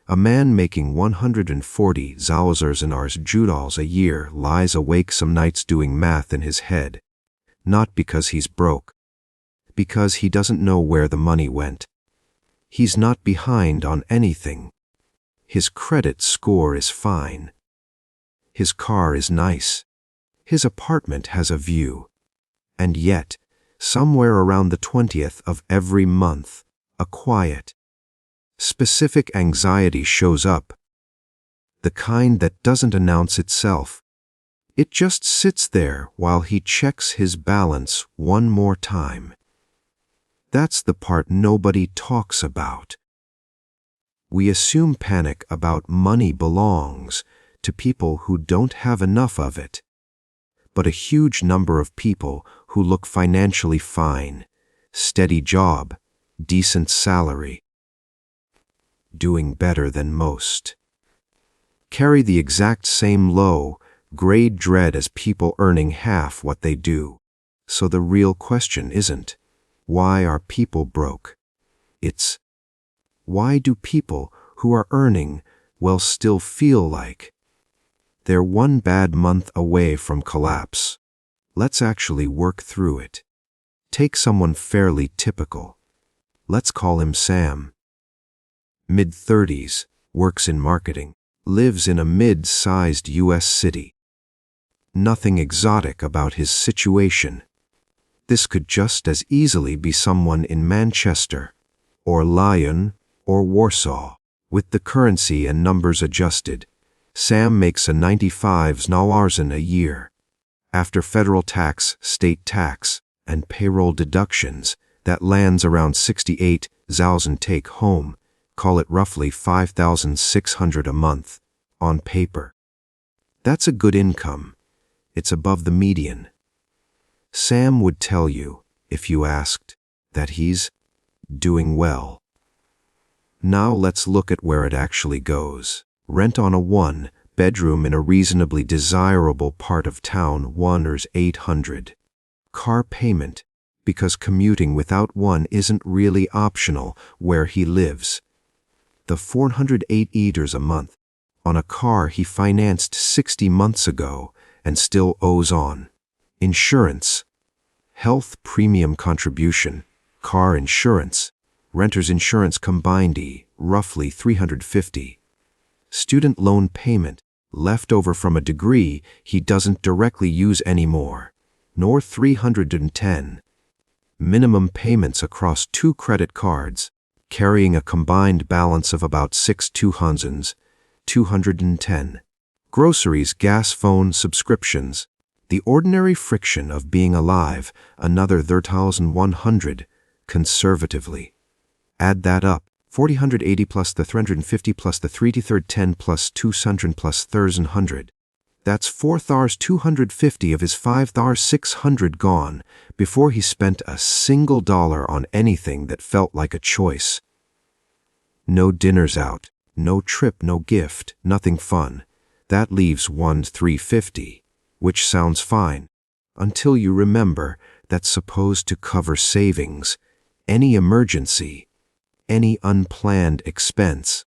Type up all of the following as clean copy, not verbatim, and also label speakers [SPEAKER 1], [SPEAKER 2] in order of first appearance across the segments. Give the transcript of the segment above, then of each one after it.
[SPEAKER 1] A man making 140,000 Rs a year lies awake some nights doing math in his head, not because he's broke, because he doesn't know where the money went. He's not behind on anything. His credit score is fine. His car is nice. His apartment has a view. And yet, somewhere around the 20th of every month, a quiet, specific anxiety shows up. The kind that doesn't announce itself. It just sits there while he checks his balance one more time. That's the part nobody talks about. We assume panic about money belongs to people who don't have enough of it. But a huge number of people who look financially fine, steady job, decent salary, doing better than most, carry the exact same low-grade dread as people earning half what they do. So the real question isn't, why are people broke? It's, why do people who are earning well still feel like they're one bad month away from collapse? Let's actually work through it. Take someone fairly typical. Let's call him Sam. Mid-30s, works in marketing, lives in a mid-sized US city. Nothing exotic about his situation. This could just as easily be someone in Manchester, or Lyon, or Warsaw. With the currency and numbers adjusted, Sam makes a 95,000 a year. After federal tax, state tax, and payroll deductions, that lands around 68,000 take home. Call it roughly 5,600 a month, on paper. That's a good income. It's above the median. Sam would tell you, if you asked, that he's doing well. Now let's look at where it actually goes. Rent on a one-bedroom in a reasonably desirable part of town, $800. Car payment, because commuting without one isn't really optional where he lives. The $408 a month on a car he financed 60 months ago and still owes on. Insurance, health premium contribution, car insurance, renter's insurance combined roughly $350. Student loan payment, leftover from a degree he doesn't directly use anymore, nor $310. Minimum payments across 2 credit cards, carrying a combined balance of about $210. Groceries, gas, phone, subscriptions, the ordinary friction of being alive, another $1,100, conservatively. Add that up, $480 plus the $350 plus the $310 plus $200 plus $1,300. That's $4,250 of his $5,600 gone before he spent a single dollar on anything that felt like a choice. No dinners out, no trip, no gift, nothing fun. That leaves $1,350, which sounds fine, until you remember that's supposed to cover savings, any emergency, any unplanned expense,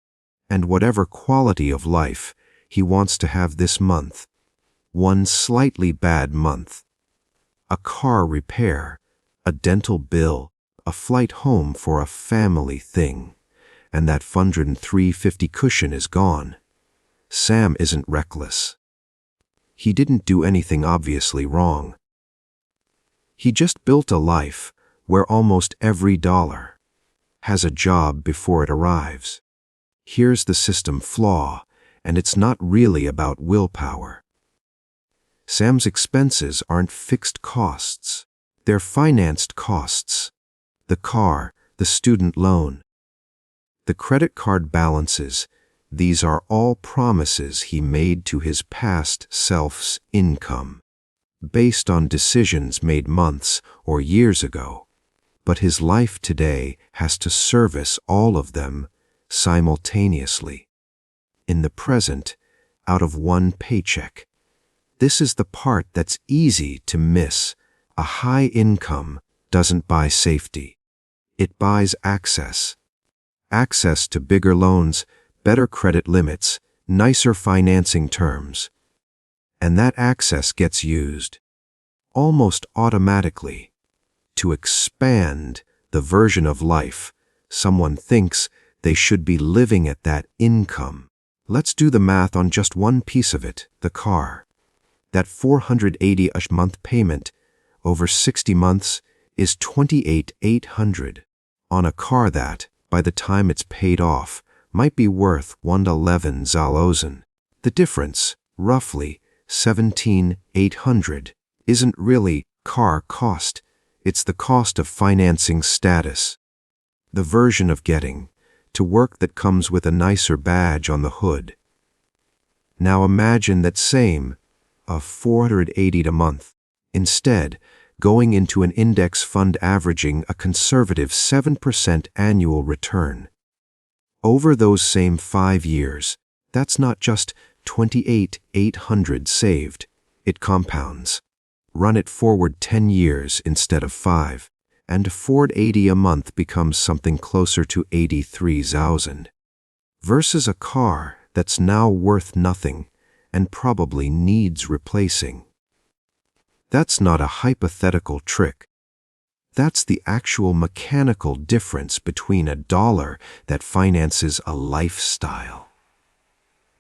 [SPEAKER 1] and whatever quality of life he wants to have this month. One slightly bad month. A car repair, a dental bill, a flight home for a family thing, and that $103.50 cushion is gone. Sam isn't reckless. He didn't do anything obviously wrong. He just built a life where almost every dollar has a job before it arrives. Here's the system flaw, and it's not really about willpower. Sam's expenses aren't fixed costs. They're financed costs. The car, the student loan, the credit card balances, these are all promises he made to his past self's income, based on decisions made months or years ago. But his life today has to service all of them simultaneously. In the present, out of one paycheck. This is the part that's easy to miss. A high income doesn't buy safety. It buys access. Access to bigger loans, better credit limits, nicer financing terms. And that access gets used, almost automatically, to expand the version of life someone thinks they should be living at that income. Let's do the math on just one piece of it, the car. That $480 a month payment over 60 months is $28,800 on a car that, by the time it's paid off, might be worth 111 zalosen. The difference, roughly $17,800, isn't really car cost. It's the cost of financing status. The version of getting to work that comes with a nicer badge on the hood. Now imagine that same of $480 a month, instead going into an index fund averaging a conservative 7% annual return. Over those same 5 years, that's not just $28,800 saved, it compounds. Run it forward 10 years instead of 5, and $480 a month becomes something closer to 83,000. Versus a car that's now worth nothing and probably needs replacing. That's not a hypothetical trick. That's the actual mechanical difference between a dollar that finances a lifestyle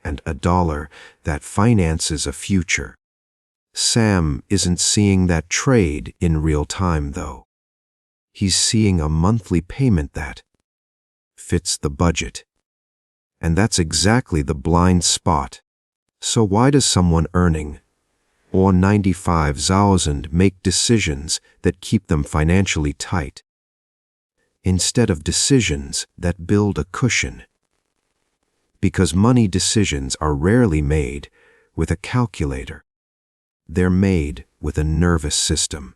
[SPEAKER 1] and a dollar that finances a future. Sam isn't seeing that trade in real time, though. He's seeing a monthly payment that fits the budget. And that's exactly the blind spot. So why does someone earning or 95,000 make decisions that keep them financially tight, instead of decisions that build a cushion? Because money decisions are rarely made with a calculator. They're made with a nervous system.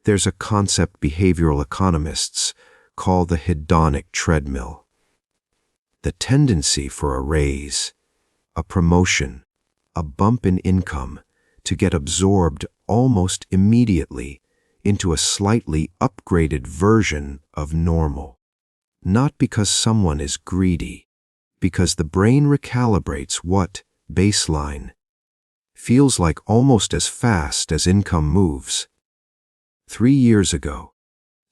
[SPEAKER 1] There's a concept behavioral economists call the hedonic treadmill. The tendency for a raise, a promotion, a bump in income to get absorbed almost immediately into a slightly upgraded version of normal. Not because someone is greedy, because the brain recalibrates what, baseline, feels like almost as fast as income moves. 3 years ago,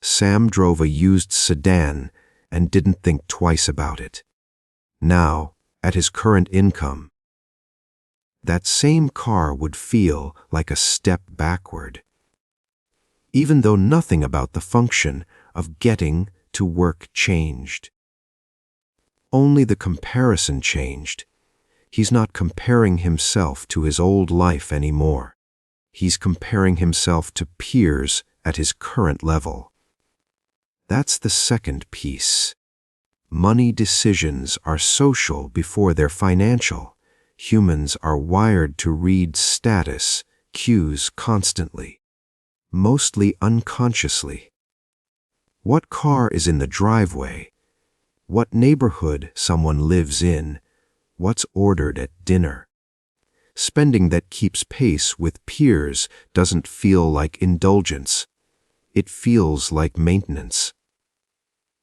[SPEAKER 1] Sam drove a used sedan and didn't think twice about it. Now, at his current income, that same car would feel like a step backward, even though nothing about the function of getting to work changed. Only the comparison changed. He's not comparing himself to his old life anymore. He's comparing himself to peers at his current level. That's the second piece. Money decisions are social before they're financial. Humans are wired to read status cues constantly, mostly unconsciously. What car is in the driveway? What neighborhood someone lives in? What's ordered at dinner? Spending that keeps pace with peers doesn't feel like indulgence. It feels like maintenance,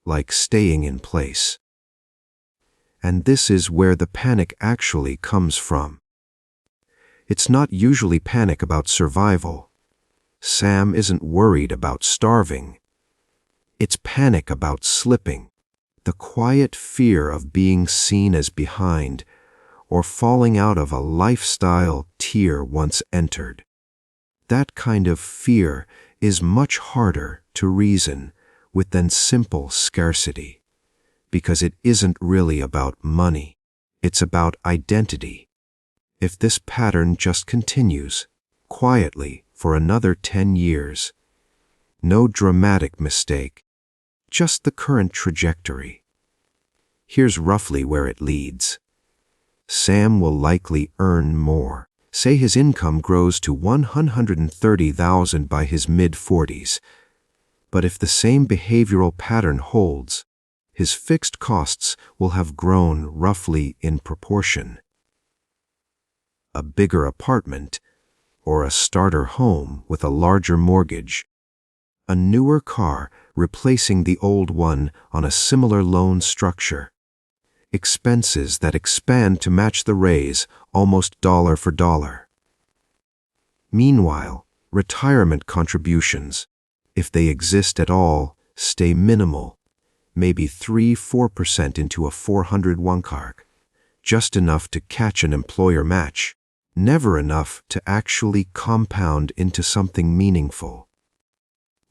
[SPEAKER 1] like staying in place. And this is where the panic actually comes from. It's not usually panic about survival. Sam isn't worried about starving. It's panic about slipping, the quiet fear of being seen as behind or falling out of a lifestyle tier once entered. That kind of fear is much harder to reason with than simple scarcity, because it isn't really about money. It's about identity. If this pattern just continues, quietly, for another 10 years, no dramatic mistake, just the current trajectory. Here's roughly where it leads. Sam will likely earn more. Say his income grows to $130,000 by his mid-40s. But if the same behavioral pattern holds, his fixed costs will have grown roughly in proportion. A bigger apartment, or a starter home with a larger mortgage, a newer car replacing the old one on a similar loan structure. expenses that expand to match the raise almost dollar for dollar. Meanwhile, retirement contributions, if they exist at all, stay minimal, maybe 3–4% into a 401 kark, just enough to catch an employer match, never enough to actually compound into something meaningful.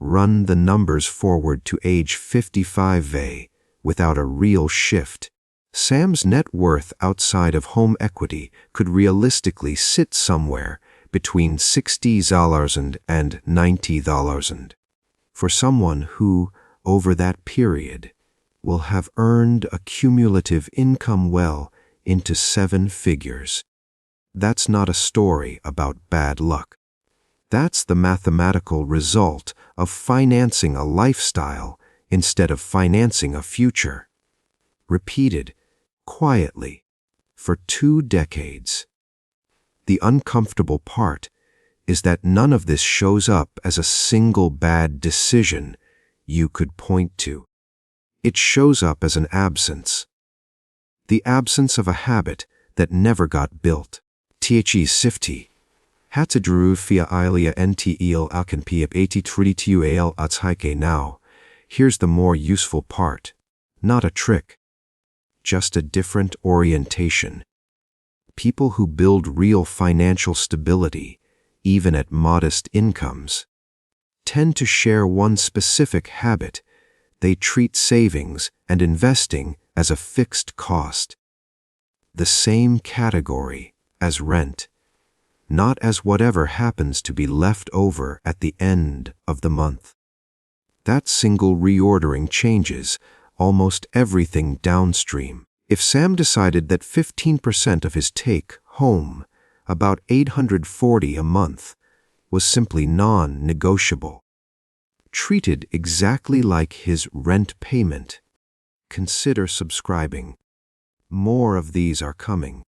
[SPEAKER 1] Run the numbers forward to age 55 without a real shift. Sam's net worth outside of home equity could realistically sit somewhere between $60,000 and $90,000 for someone who, over that period, will have earned a cumulative income well into 7 figures. That's not a story about bad luck. That's the mathematical result of financing a lifestyle instead of financing a future. Repeated, quietly, for 2 decades. The uncomfortable part is that none of this shows up as a single bad decision you could point to. It shows up as an absence. The absence of a habit that never got built. The sifty. Hatadru fia ilia ntel alkenpiap 83tual atshaike now. Here's the more useful part. Not a trick. Just a different orientation. People who build real financial stability, even at modest incomes, tend to share one specific habit. They treat savings and investing as a fixed cost. The same category as rent, not as whatever happens to be left over at the end of the month. That single reordering changes almost everything downstream. If Sam decided that 15% of his take-home, about $840 a month, was simply non-negotiable, treated exactly like his rent payment, consider subscribing. More of these are coming.